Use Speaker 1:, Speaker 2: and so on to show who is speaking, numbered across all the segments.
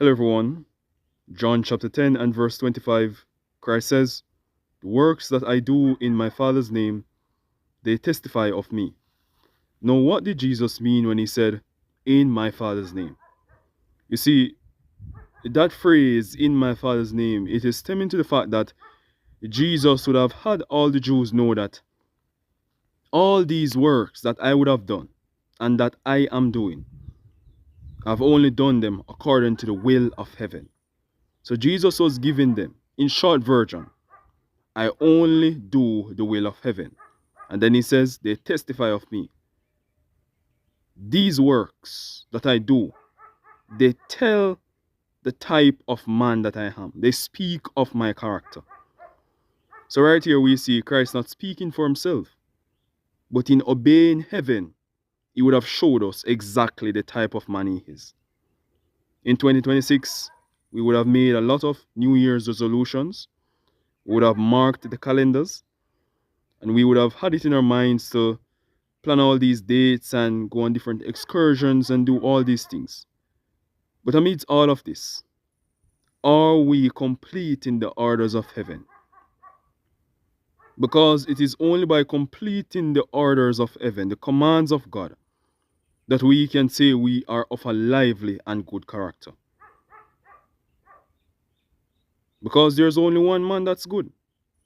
Speaker 1: Hello, everyone. John chapter 10 and verse 25, Christ says, "The works that I do in my Father's name, they testify of me." Now, what did Jesus mean when he said, "in my Father's name"? You see, that phrase, "in my Father's name," it is stemming to the fact that Jesus would have had all the Jews know that all these works that I would have done and that I am doing, I've only done them according to the will of heaven. So Jesus was giving them, in short version, I only do the will of heaven. And then he says, they testify of me. These works that I do, they tell the type of man that I am. They speak of my character. So right here we see Christ not speaking for himself, but in obeying heaven, he would have showed us exactly the type of man he is. In 2026, we would have made a lot of New Year's resolutions. We would have marked the calendars, and we would have had it in our minds to plan all these dates and go on different excursions and do all these things. But amidst all of this, are we completing the orders of heaven? Because it is only by completing the orders of heaven, the commands of God, that we can say we are of a lively and good character. Because there's only one man that's good,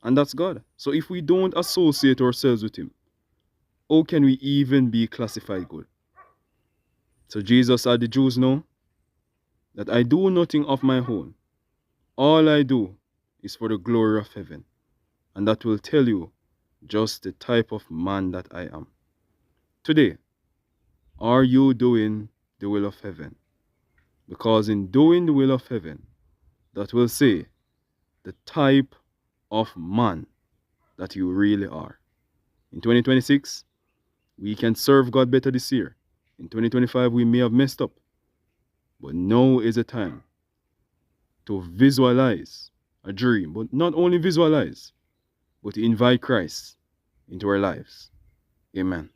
Speaker 1: and that's God. So if we don't associate ourselves with him, how can we even be classified good? So Jesus had the Jews know that I do nothing of my own. All I do is for the glory of heaven. And that will tell you just the type of man that I am. Today, are you doing the will of heaven? Because in doing the will of heaven, that will say the type of man that you really are. In 2026, we can serve God better this year. In 2025, we may have messed up. But now is the time to visualize a dream. But not only visualize, but to invite Christ into our lives. Amen.